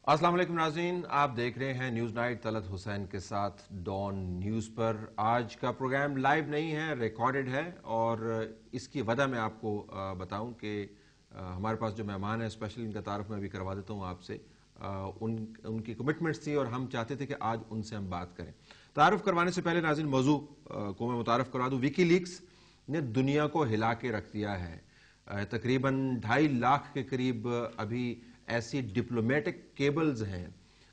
अस्सलाम वालेकुम नाज़रीन, आप देख रहे हैं न्यूज़ नाइट तलत हुसैन के साथ डॉन न्यूज़ पर। आज का प्रोग्राम लाइव नहीं है, रिकॉर्डेड है और इसकी वजह मैं आपको बताऊं कि हमारे पास जो मेहमान है स्पेशल, इनका तारुफ मैं भी करवा देता हूं आपसे। उनकी कमिटमेंट्स थी और हम चाहते थे कि आज उनसे हम बात करें। तारुफ करवाने से पहले नाज़रीन मौजू को मैं मुतारफ करवा दूं। विकीलीक्स ने दुनिया को हिला के रख दिया है। तकरीबन 2.5 लाख के करीब अभी ऐसी डिप्लोमेटिक केबल्स हैं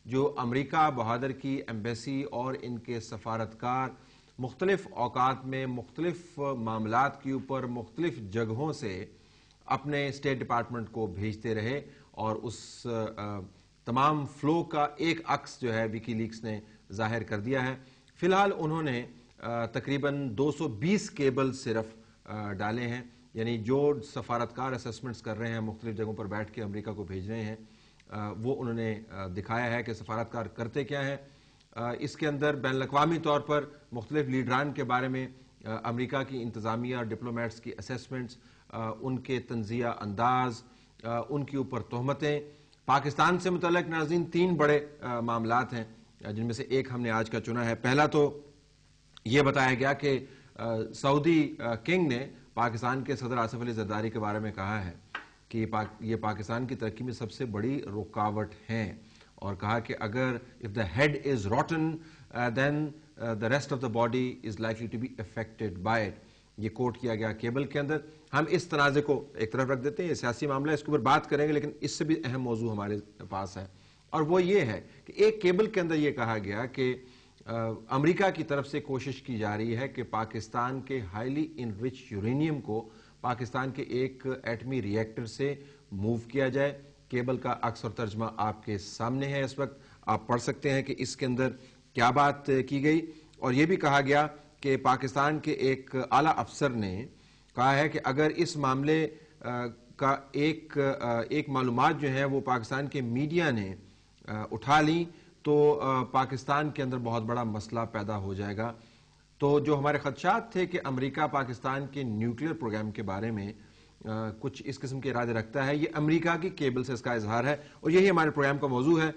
जो अमेरिका बहादुर की एम्बेसी और इनके सफारतकार मुख्तलिफ औकात में मुख्तलिफ मामलात के ऊपर मुख्तलिफ जगहों से अपने स्टेट डिपार्टमेंट को भेजते रहे और उस तमाम फ्लो का एक अक्स जो है विकीलीक्स ने जाहिर कर दिया है। फिलहाल उन्होंने तकरीबन 220 केबल सिर्फ डाले हैं, यानी जो सफारतकार असेसमेंट्स कर रहे हैं मुख्तलिफ जगहों पर बैठ के अमेरिका को भेज रहे हैं, वो उन्होंने दिखाया है कि सफारतकार करते क्या हैं। इसके अंदर बैनुल-अक़वामी तौर पर मुख्तलिफ लीडरान के बारे में अमेरिका की इंतज़ामिया डिप्लोमेट्स की असेसमेंट्स, उनके तंज़िया अंदाज, उनके ऊपर तोहमतें। पाकिस्तान से मुतल्लिक़ नाज़रीन 3 बड़े मामलात हैं जिनमें से एक हमने आज का चुना है। पहला तो ये बताया गया कि सऊदी किंग ने पाकिस्तान के सदर आसिफ अली ज़रदारी के बारे में कहा है कि ये पाकिस्तान की तरक्की में सबसे बड़ी रुकावट हैं और कहा कि अगर if the head is rotten then the rest of the body is likely to be affected by it. ये कोट किया गया केबल के अंदर। हम इस तनाज़े को एक तरफ रख देते हैं, ये सियासी मामला है, इसके ऊपर बात करेंगे, लेकिन इससे भी अहम मौजू हमारे पास है और वो ये है कि एक केबल के अंदर ये कहा गया कि अमेरिका की तरफ से कोशिश की जा रही है कि पाकिस्तान के हाईली इनरिच यूरेनियम को पाकिस्तान के एक एटमी रिएक्टर से मूव किया जाए। केबल का अक्स और तर्जमा आपके सामने है इस वक्त, आप पढ़ सकते हैं कि इसके अंदर क्या बात की गई। और यह भी कहा गया कि पाकिस्तान के एक आला अफसर ने कहा है कि अगर इस मामले का एक मालूमात जो है वो पाकिस्तान के मीडिया ने उठा ली तो पाकिस्तान के अंदर बहुत बड़ा मसला पैदा हो जाएगा। तो जो हमारे खदशात थे कि अमेरिका पाकिस्तान के न्यूक्लियर प्रोग्राम के बारे में कुछ इस किस्म के इरादे रखता है, ये अमेरिका की केबल से इसका इजहार है और यही हमारे प्रोग्राम का मौजू है।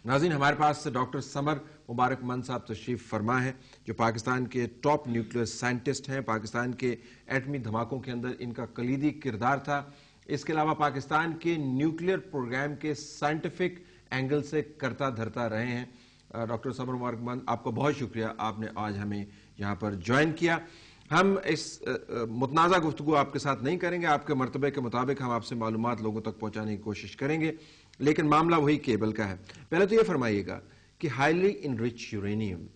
नाज़रीन, हमारे पास डॉक्टर समर मुबारक मंद साहब तशरीफ फरमा है जो पाकिस्तान के टॉप न्यूक्लियर साइंटिस्ट हैं। पाकिस्तान के एटमी धमाकों के अंदर इनका कलीदी किरदार था। इसके अलावा पाकिस्तान के न्यूक्लियर प्रोग्राम के साइंटिफिक एंगल से करता धरता रहे हैं। डॉक्टर समर मुबारक मंद, आपका बहुत शुक्रिया, आपने आज हमें यहाँ पर ज्वाइन किया। हम इस मुतनाज़ा गुफ्तगू आपके साथ नहीं करेंगे, आपके मर्तबे के मुताबिक हम आपसे मालूमात लोगों तक पहुँचाने की कोशिश करेंगे, लेकिन मामला वही केबल का है। पहले तो ये फरमाइएगा कि हाईली इनरिच यूरेनियम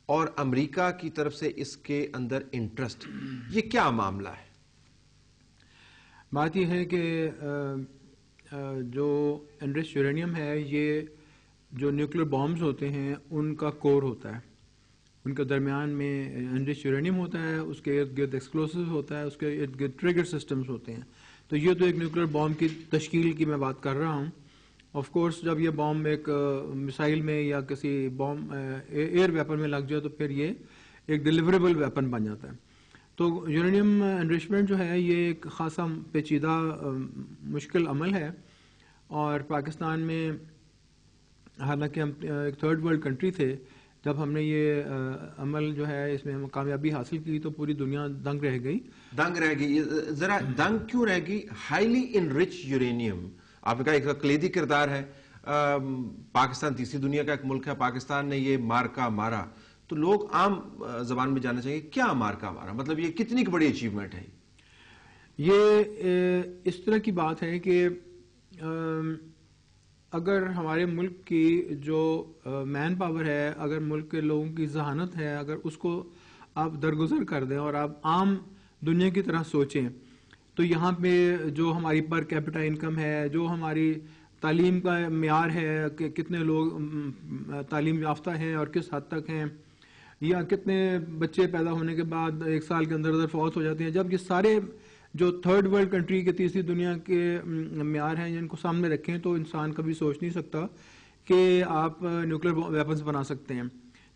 और अमेरिका की तरफ से इसके अंदर इंटरेस्ट, ये क्या मामला है? बात यह है कि जो एनरिच्ड यूरेनियम है, ये जो न्यूक्लियर बॉम्ब्स होते हैं उनका कोर होता है। उनके दरमियान में एनरिच्ड यूरेनियम होता है, उसके इर्द गिर्द एक्सप्लोसिव होता है, उसके इर्द गिर्द ट्रिगर सिस्टम्स होते हैं। तो ये तो एक न्यूक्लियर बॉम्ब की तश्कील की मैं बात कर रहा हूँ। ऑफ कोर्स जब ये बॉम्ब एक मिसाइल में या किसी बॉम्ब एयर वेपन में लग जाए तो फिर ये एक डिलीवरेबल वेपन बन जाता है। तो यूरेनियम एनरिचमेंट जो है ये एक खासा पेचीदा मुश्किल अमल है और पाकिस्तान में, हालांकि हम एक थर्ड वर्ल्ड कंट्री थे, जब हमने ये अमल जो है इसमें हम कामयाबी हासिल की तो पूरी दुनिया दंग रह गई। जरा दंग क्यों रह गई? हाईली इनरिच यूरेनियम, आपने कहा एक कलीदी किरदार है। पाकिस्तान तीसरी दुनिया का एक मुल्क है, पाकिस्तान ने ये मार्का मारा, तो लोग आम जबान में जानना चाहिए क्या मार्का मारा, मतलब ये कितनी बड़ी अचीवमेंट है? ये इस तरह की बात है कि अगर हमारे मुल्क की जो मैन पावर है, अगर मुल्क के लोगों की जहानत है, अगर उसको आप दरगुजर कर दें और आप आम दुनिया की तरह सोचें, तो यहाँ पे जो हमारी पर कैपिटा इनकम है, जो हमारी तालीम का मेयार है कि कितने लोग तालीम याफ्ता हैं और किस हद तक हैं, या कितने बच्चे पैदा होने के बाद 1 साल के अंदर अंदर फौत हो जाते हैं, जब ये सारे जो थर्ड वर्ल्ड कंट्री के तीसरी दुनिया के मेयार हैं जिनको सामने रखें, तो इंसान कभी सोच नहीं सकता कि आप न्यूक्लियर वेपन्स बना सकते हैं।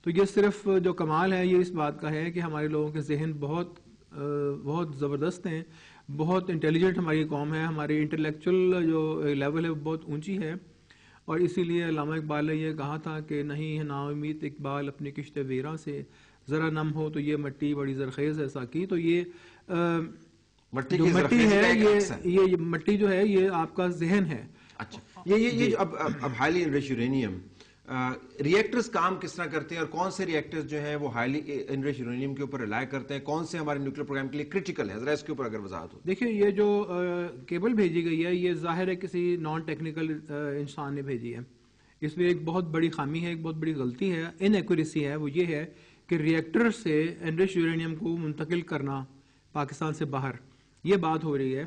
तो ये सिर्फ जो कमाल है ये इस बात का है कि हमारे लोगों के जहन बहुत ज़बरदस्त हैं, बहुत इंटेलिजेंट हमारी कौम है, हमारी इंटेलेक्चुअल जो लेवल है वो बहुत ऊंची है اور اسی لیے علامہ اقبال نے یہ کہا تھا کہ نہیں ہے نا امید اقبال اپنی کشت ویراں سے، ذرا نم ہو تو یہ مٹی بڑی زرخیز ہے ساکی. تو یہ مٹی جو کی مٹی زرخیزی ہے کا ایک عکس ہے. یہ مٹی جو ہے یہ آپ کا ذہن ہے. اچھا یہ جو اب ہائیلی انریچ یورینیم ریئیکٹرز کام کس طرح کرتے ہیں اور کون سے ریئیکٹرز جو ہیں وہ ہائیلی انریچ یورینیم کے اوپر ریلائی کرتے ہیں، کون سے ہمارے نیوکلیر پروگرام کے لیے کرٹیکل ہیں، ذرا اس کے اوپر اگر وضاحت ہو. دیکھیں یہ جو کیبل بھیجی گئی ہے یہ ظاہر ہے کسی نان ٹیکنیکل انسان نے بھیجی ہے. اس میں ایک بہت بڑی خامی ہے، ایک بہت بڑی غلطی ہے، ان ایکوریسی ہے. وہ یہ ہے کہ ریئیکٹر سے انریچ یورینیم کو منتقل کرنا پاکستان سے باہر، یہ بات ہو رہی ہے.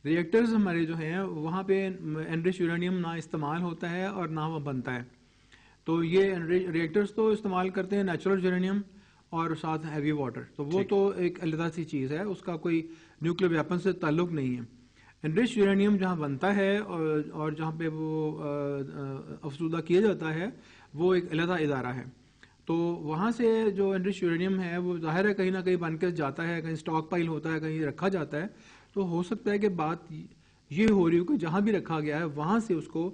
ریئیکٹرز ہمارے جو ہیں وہاں پہ انریچ یورینیم نہ استعمال ہوتا ہے اور نہ وہ بنتا ہے. تو یہ ریئیکٹرز تو استعمال کرتے ہیں نیچرل یورینیم اور ساتھ ہیوی واٹر، تو وہ تو ایک علیحدہ سی چیز ہے، اس کا کوئی نیوکلیر ویپن سے تعلق نہیں ہے. انریچ یورینیم جہاں بنتا ہے اور جہاں پہ وہ افزودہ کیا جاتا ہے وہ ایک علیحدہ ادارہ ہے. تو وہاں سے جو انریچ یورینیم ہے وہ ظاہر ہے کہیں نہ کہیں بن کے جاتا ہے، کہیں اسٹاک پائل ہوتا ہے، کہیں رکھا جاتا ہے. تو ہو سکتا ہے کہ بات یہ ہو رہی ہو کہ جہاں بھی رکھا گیا ہے وہاں سے اس کو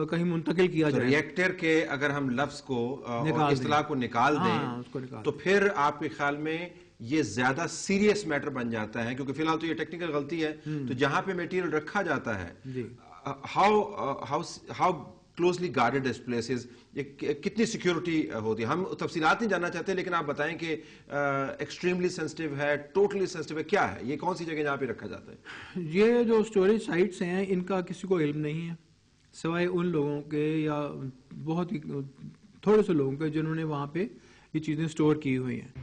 کہیں منتقل کیا جائے. ریئیکٹر کے اگر ہم لفظ کو اور اصطلاح کو نکال دیں تو پھر آپ کے خیال میں یہ زیادہ سیریس میٹر بن جاتا ہے، کیونکہ فی الحال تو یہ ٹیکنیکل غلطی ہے. تو جہاں پہ میٹیریل رکھا جاتا ہے ہاؤ کلوزلی گارڈیڈ اس پلیسز، کتنی سیکیورٹی ہوتی ہے؟ ہم تفصیلات نہیں جاننا چاہتے لیکن آپ بتائیں کہ ایکسٹریملی سینسٹیو ہے، ٹوٹلی سینسٹیو ہے، کیا ہے یہ، کون سی جگہ جہاں پہ رکھا جاتا ہے؟ یہ جو اسٹوریج سائٹس ہیں ان کا کسی کو علم نہیں ہے سوائے ان لوگوں کے یا بہت ہی تھوڑے سے لوگوں کے جنہوں نے وہاں پہ یہ چیزیں سٹور کی ہوئی ہیں.